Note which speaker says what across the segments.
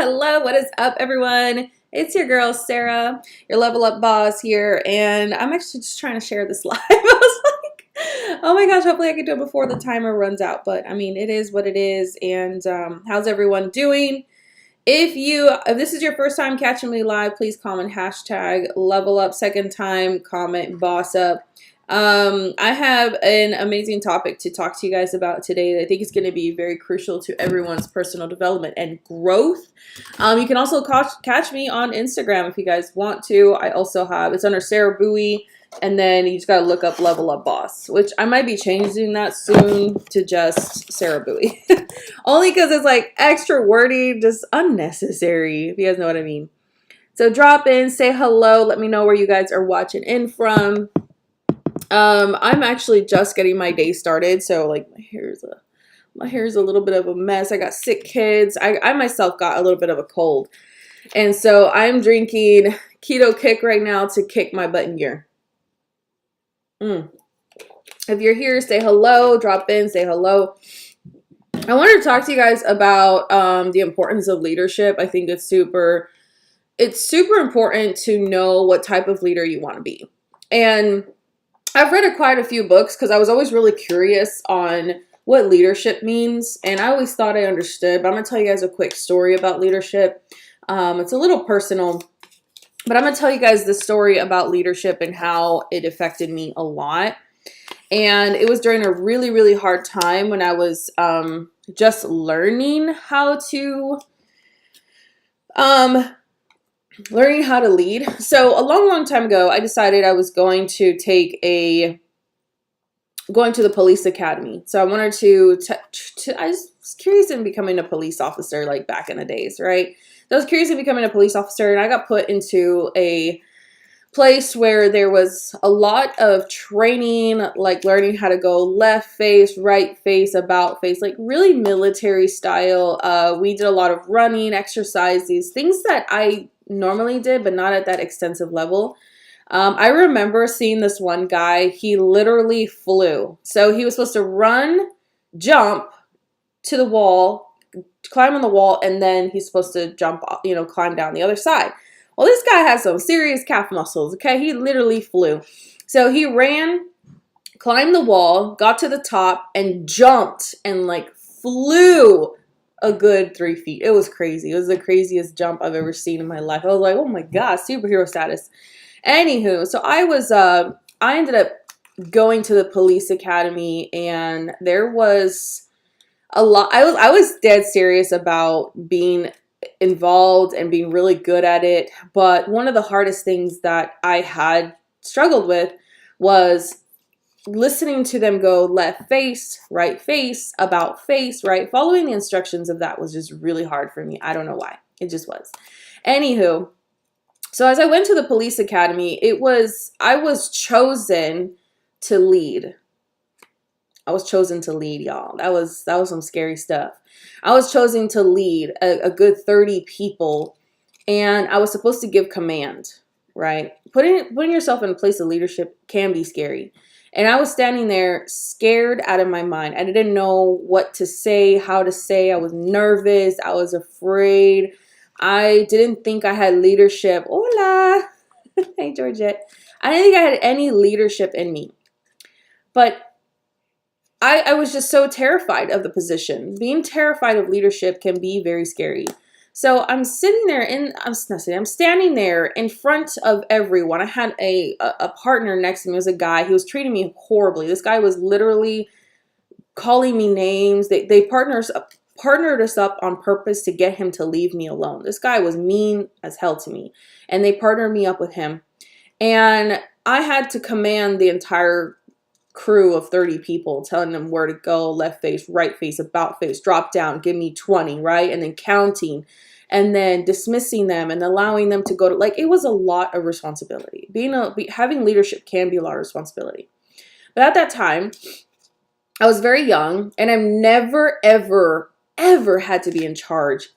Speaker 1: hello. What is up, everyone? It's your girl, Sarah, your level up boss here, and I'm actually just trying to share this live. I was like, oh my gosh, hopefully I can do it before the timer runs out, but I mean, it is what it is, and how's everyone doing? If this is your first time catching me live, please comment hashtag level up. Second time, comment boss up. I have an amazing topic to talk to you guys about today that I think is going to be very crucial to everyone's personal development and growth. You can also catch me on Instagram if you guys want to. I also have, it's under Sarah Bowie, and then you just got to look up Level Up Boss, which I might be changing that soon to just Sarah Bowie. Only because it's like extra wordy, just unnecessary, if you guys know what I mean. So drop in, say hello, let me know where you guys are watching in from. I'm actually just getting my day started, so like my hair's a little bit of a mess. I got sick kids. I myself got a little bit of a cold. And so I'm drinking Keto Kick right now to kick my butt in gear. If you're here, say hello, drop in, say hello. I wanted to talk to you guys about the importance of leadership. I think it's super important to know what type of leader you want to be. And I've read quite a few books because I was always really curious on what leadership means, and I always thought I understood, but I'm going to tell you guys a quick story about leadership. It's a little personal, but I'm going to tell you guys the story about leadership and how it affected me a lot. And it was during a really, really hard time when I was just learning how to lead. So a long time ago, I decided I was going to going to the police academy. So I wanted I was curious in becoming a police officer, like back in the days, right? So I was curious in becoming a police officer, and I got put into a place where there was a lot of training, like learning how to go left face, right face, about face, like really military style. We did a lot of running, exercises, things that I normally did, but not at that extensive level. I remember seeing this one guy, he literally flew. So he was supposed to run, jump to the wall, climb on the wall, and then he's supposed to jump, climb down the other side. Well, this guy has some serious calf muscles, okay? He literally flew. So he ran, climbed the wall, got to the top, and jumped and like flew a good 3 feet. It was crazy. It was the craziest jump I've ever seen in my life. I was like, oh my God, superhero status. Anywho, so I ended up going to the police academy, and there was a lot. I was dead serious about being involved and being really good at it. But one of the hardest things that I had struggled with was listening to them go left face, about face, right? Following the instructions of that was just really hard for me. I don't know why. It just was. Anywho, so as I went to the police academy, I was chosen to lead. I was chosen to lead, y'all. That was some scary stuff. I was chosen to lead a good 30 people, and I was supposed to give command, right? Putting yourself in a place of leadership can be scary. And I was standing there scared out of my mind. I didn't know what to say, how to say. I was nervous. I was afraid. I didn't think I had leadership. Hola. Hey, Georgette. I didn't think I had any leadership in me. But I was just so terrified of the position. Being terrified of leadership can be very scary. So I'm standing there in front of everyone. I had a partner next to me. It was a guy. He was treating me horribly. This guy was literally calling me names. They partnered us up on purpose to get him to leave me alone. This guy was mean as hell to me, and they partnered me up with him. And I had to command the entire crew of 30 people, telling them where to go, left face, right face, about face, drop down, give me 20, right? And then counting, and then dismissing them and allowing them to go to, like, it was a lot of responsibility. Having leadership can be a lot of responsibility. But at that time, I was very young, and I've never, ever had to be in charge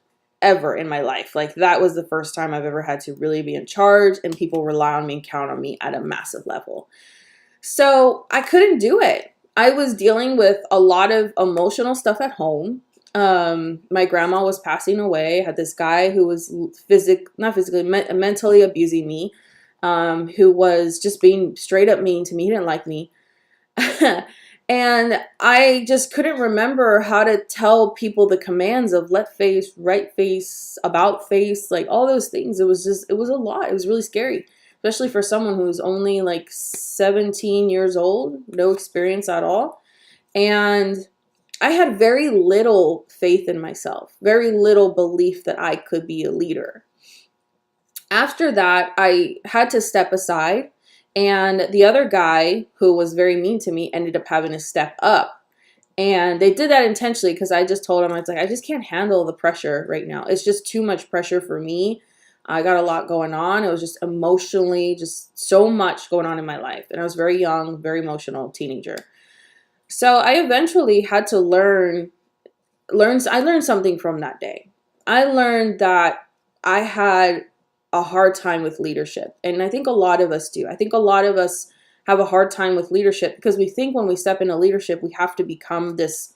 Speaker 1: ever in my life. Like, that was the first time I've ever had to really be in charge, and people rely on me and count on me at a massive level. So I couldn't do it. I was dealing with a lot of emotional stuff at home. My grandma was passing away. I had this guy who was not physically, mentally abusing me, who was just being straight up mean to me. He didn't like me. And I just couldn't remember how to tell people the commands of left face, right face, about face, like all those things. It was a lot. It was really scary, especially for someone who's only like 17 years old, no experience at all. And I had very little faith in myself, very little belief that I could be a leader. After that, I had to step aside, and the other guy who was very mean to me ended up having to step up. And they did that intentionally because I just told him, I was like, I just can't handle the pressure right now. It's just too much pressure for me. I got a lot going on. It was just emotionally, just so much going on in my life. And I was very young, very emotional teenager. So I eventually had to I learned something from that day. I learned that I had a hard time with leadership. And I think a lot of us do. I think a lot of us have a hard time with leadership because we think when we step into leadership, we have to become this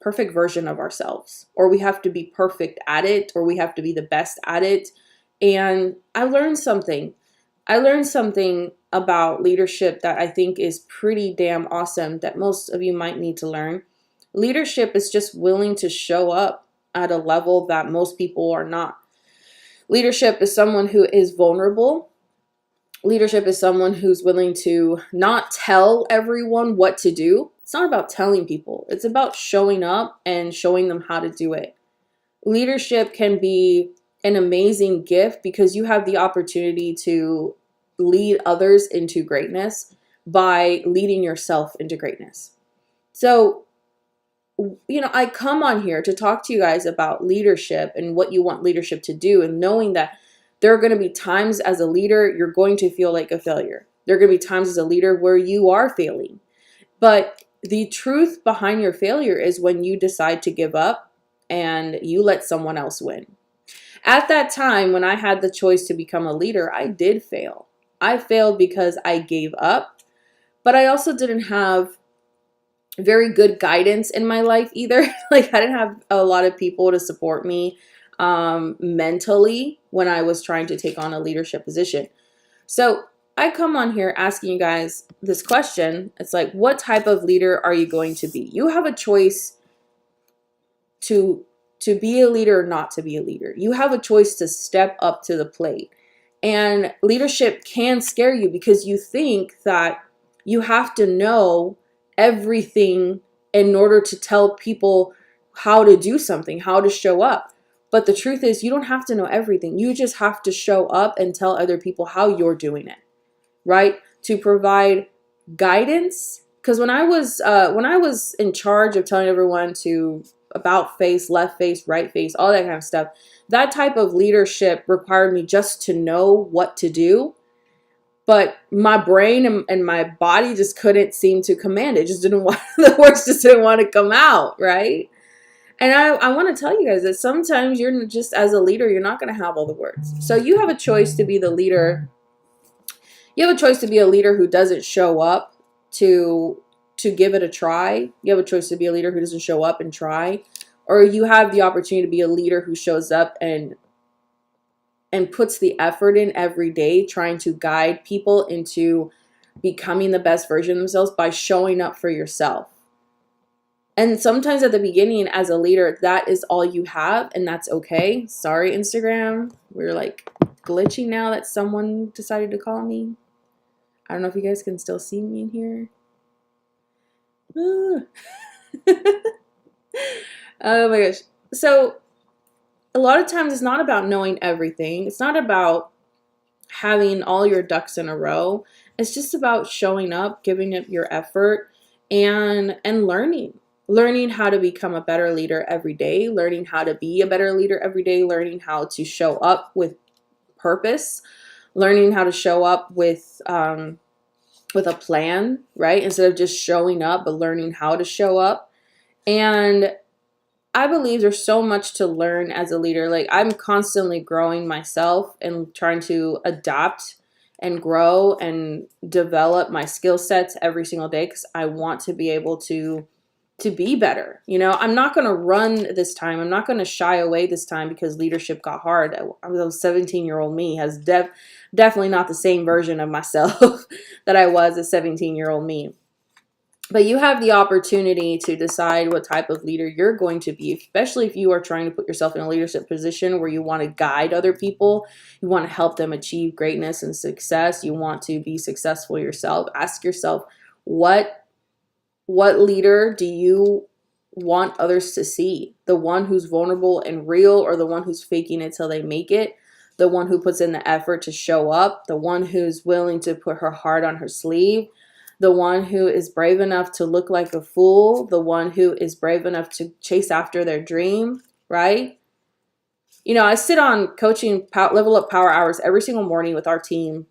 Speaker 1: perfect version of ourselves, or we have to be perfect at it, or we have to be the best at it. And I learned something. I learned something about leadership that I think is pretty damn awesome that most of you might need to learn. Leadership is just willing to show up at a level that most people are not. Leadership is someone who is vulnerable. Leadership is someone who's willing to not tell everyone what to do. It's not about telling people. It's about showing up and showing them how to do it. Leadership can be an amazing gift because you have the opportunity to lead others into greatness by leading yourself into greatness. So, I come on here to talk to you guys about leadership and what you want leadership to do, and knowing that there are going to be times as a leader you're going to feel like a failure. There are going to be times as a leader where you are failing. But the truth behind your failure is when you decide to give up and you let someone else win. At that time, when I had the choice to become a leader, I did fail. I failed because I gave up, but I also didn't have very good guidance in my life either. Like, I didn't have a lot of people to support me mentally when I was trying to take on a leadership position. So I come on here asking you guys this question. It's like, what type of leader are you going to be? You have a choice to be a leader or not to be a leader. You have a choice to step up to the plate. And leadership can scare you because you think that you have to know everything in order to tell people how to do something, how to show up. But the truth is, you don't have to know everything. You just have to show up and tell other people how you're doing it, right? To provide guidance. Because when I was in charge of telling everyone to about face, left face, right face, all that kind of stuff, that type of leadership required me just to know what to do. But my brain and my body just couldn't seem to command it. Just didn't want, the words just didn't want to come out, right? And I want to tell you guys that sometimes you're just, as a leader, you're not going to have all the words. So you have a choice to be the leader. You have a choice to be a leader who doesn't show up to give it a try. You have a choice to be a leader who doesn't show up and try. Or you have the opportunity to be a leader who shows up and puts the effort in every day, trying to guide people into becoming the best version of themselves by showing up for yourself. And sometimes at the beginning, as a leader, that is all you have, and that's okay. Sorry, Instagram. We're like glitching now that someone decided to call me. I don't know if you guys can still see me in here. Oh my gosh. So a lot of times it's not about knowing everything. It's not about having all your ducks in a row. It's just about showing up, giving it your effort, and learning how to become a better leader every day, learning how to be a better leader every day, learning how to show up with purpose, learning how to show up with a plan, right? Instead of just showing up, but learning how to show up. And I believe there's so much to learn as a leader. Like, I'm constantly growing myself and trying to adapt and grow and develop my skill sets every single day because I want to be able to to be better. You know, I'm not going to run this time. I'm not going to shy away this time because leadership got hard. I was 17-year-old me has definitely not the same version of myself that I was a 17-year-old me. But you have the opportunity to decide what type of leader you're going to be, especially if you are trying to put yourself in a leadership position where you want to guide other people, you want to help them achieve greatness and success, you want to be successful yourself. Ask yourself, what leader do you want others to see? The one who's vulnerable and real, or the one who's faking it till they make it? The one who puts in the effort to show up? The one who's willing to put her heart on her sleeve? The one who is brave enough to look like a fool? The one who is brave enough to chase after their dream, right? You know, I sit on coaching level up power hours every single morning with our team.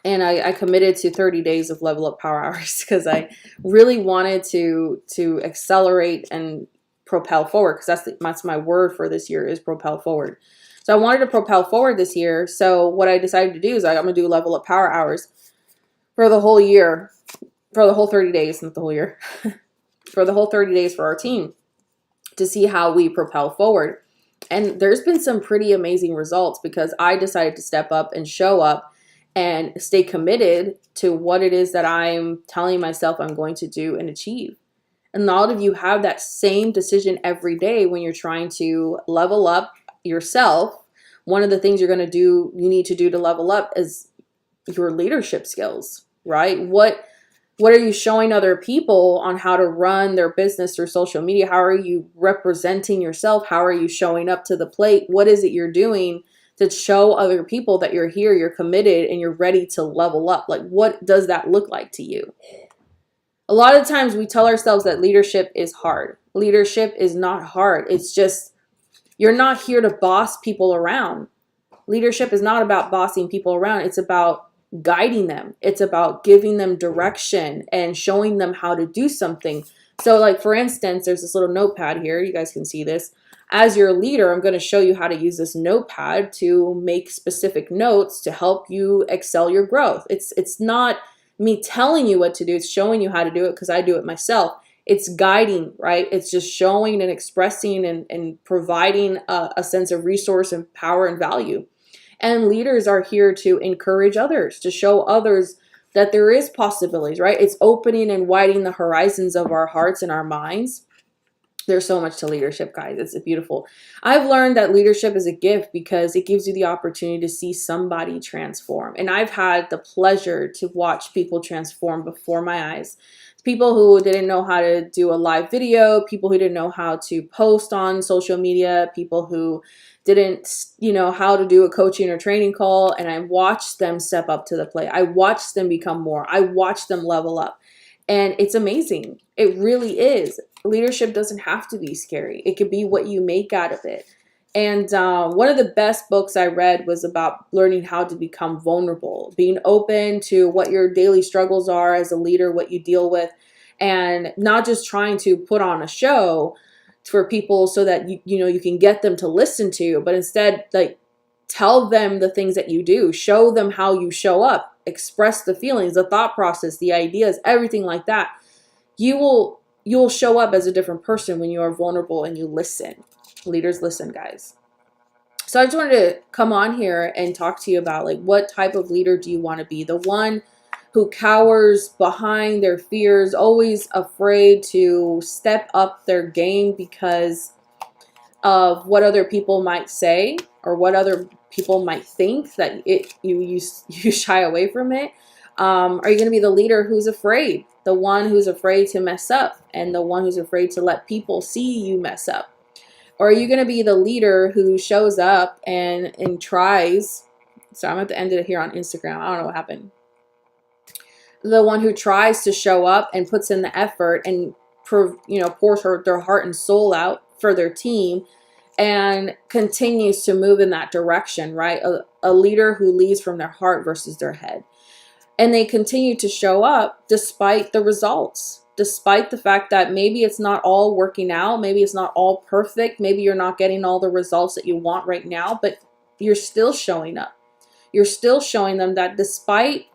Speaker 1: And I committed to 30 days of level up power hours because I really wanted to accelerate and propel forward, because that's my word for this year, is propel forward. So I wanted to propel forward this year. So what I decided to do is I'm going to do level up power hours for the whole year, for the whole 30 days, not the whole year, for the whole 30 days for our team to see how we propel forward. And there's been some pretty amazing results because I decided to step up and show up and stay committed to what it is that I'm telling myself I'm going to do and achieve. And a lot of you have that same decision every day when you're trying to level up yourself. One of the things you need to do to level up is your leadership skills, right? What are you showing other people on how to run their business through social media? How are you representing yourself? How are you showing up to the plate? What is it you're doing to show other people that you're here, you're committed, and you're ready to level up? Like, what does that look like to you? A lot of times we tell ourselves that leadership is hard. Leadership is not hard. It's just, you're not here to boss people around. Leadership is not about bossing people around. It's about guiding them. It's about giving them direction and showing them how to do something. So like, for instance, there's this little notepad here. You guys can see this. As your leader, I'm going to show you how to use this notepad to make specific notes to help you excel your growth. It's not me telling you what to do. It's showing you how to do it because I do it myself. It's guiding, right? It's just showing and expressing and providing a sense of resource and power and value. And leaders are here to encourage others, to show others that there is possibilities, right? It's opening and widening the horizons of our hearts and our minds. There's so much to leadership, guys. It's beautiful. I've learned that leadership is a gift because it gives you the opportunity to see somebody transform. And I've had the pleasure to watch people transform before my eyes. People who didn't know how to do a live video, people who didn't know how to post on social media, people who didn't, know how to do a coaching or training call. And I watched them step up to the plate. I watched them become more. I watched them level up. And it's amazing. It really is. Leadership doesn't have to be scary. It could be what you make out of it. And one of the best books I read was about learning how to become vulnerable, being open to what your daily struggles are as a leader, what you deal with, and not just trying to put on a show for people so that you can get them to listen to you, but instead, like, tell them the things that you do, show them how you show up, express the feelings, the thought process, the ideas, everything like that. You'll show up as a different person when you are vulnerable and you listen. Leaders listen, guys. So I just wanted to come on here and talk to you about, like, what type of leader do you want to be? The one who cowers behind their fears, always afraid to step up their game because of what other people might say or what other people might think, that you shy away from it? Are you going to be the leader who's afraid, the one who's afraid to mess up, and the one who's afraid to let people see you mess up? Or are you going to be the leader who shows up and tries? So I'm at the end of it here on Instagram. I don't know what happened. The one who tries to show up and puts in the effort and pours their heart and soul out for their team and continues to move in that direction, right? A leader who leads from their heart versus their head. And they continue to show up despite the results, despite the fact that maybe it's not all working out, maybe it's not all perfect, maybe you're not getting all the results that you want right now, but you're still showing up. You're still showing them that despite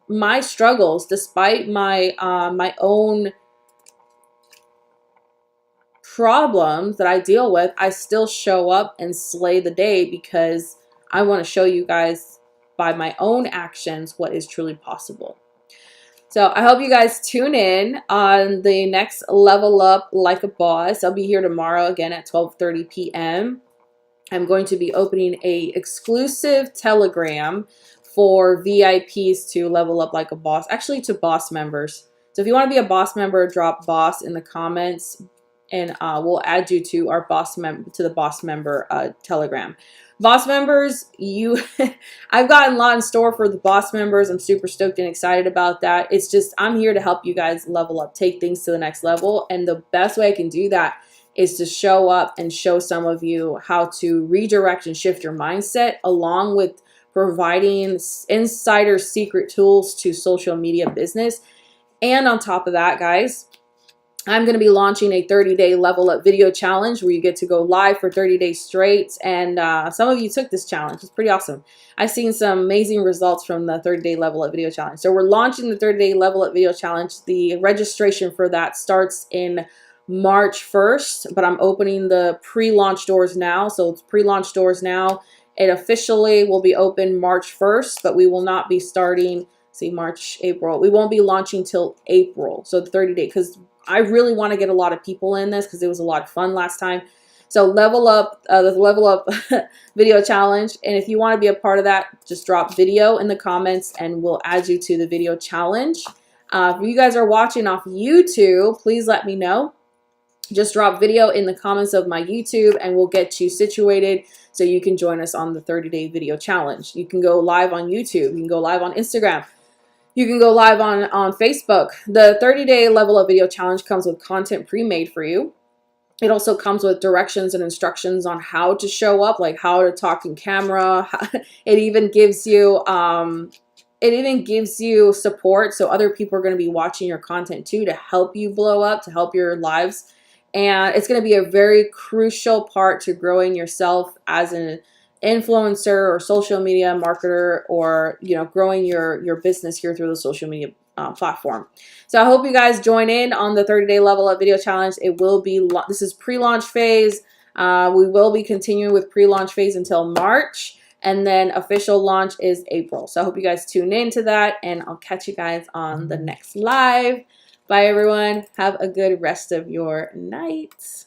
Speaker 1: my struggles, despite my own problems that I deal with, I still show up and slay the day because I want to show you guys by my own actions what is truly possible. So I hope you guys tune in on the next Level Up Like a Boss. I'll be here tomorrow again at 12:30 p.m. I'm going to be opening a exclusive Telegram for VIPs to Level Up Like a Boss, actually to boss members. So if you want to be a boss member, drop boss in the comments, and we'll add you to our the boss member Telegram. Boss members, I've gotten a lot in store for the boss members. I'm super stoked and excited about that. It's just, I'm here to help you guys level up, take things to the next level. And the best way I can do that is to show up and show some of you how to redirect and shift your mindset, along with providing insider secret tools to social media business. And on top of that, guys, I'm going to be launching a 30-day Level Up video challenge where you get to go live for 30 days straight. And some of you took this challenge. It's pretty awesome. I've seen some amazing results from the 30-day Level Up video challenge. So we're launching the 30-day Level Up video challenge. The registration for that starts in March 1st, but I'm opening the pre-launch doors now. So it's pre-launch doors now. It officially will be open March 1st, but we will not be starting, see, March, April. We won't be launching till April. So the 30-day, because I really want to get a lot of people in this because it was a lot of fun last time. So Level Up, the Level Up video challenge. And if you want to be a part of that, just drop video in the comments and we'll add you to the video challenge. If you guys are watching off YouTube, please let me know. Just drop video in the comments of my YouTube and we'll get you situated so you can join us on the 30-day video challenge. You can go live on YouTube. You can go live on Instagram. You can go live on Facebook. The 30-day Level Up video challenge comes with content pre-made for you. It also comes with directions and instructions on how to show up, like how to talk in camera. It even gives you support, so other people are going to be watching your content too to help you blow up, to help your lives. And it's going to be a very crucial part to growing yourself as an influencer or social media marketer, or growing your business here through the social media platform. So I hope you guys join in on the 30-day Level Up video challenge. It will be, this is pre-launch phase. We will be continuing with pre-launch phase until March, and then official launch is April. So I hope you guys tune in to that, and I'll catch you guys on the next live. Bye everyone. Have a good rest of your night.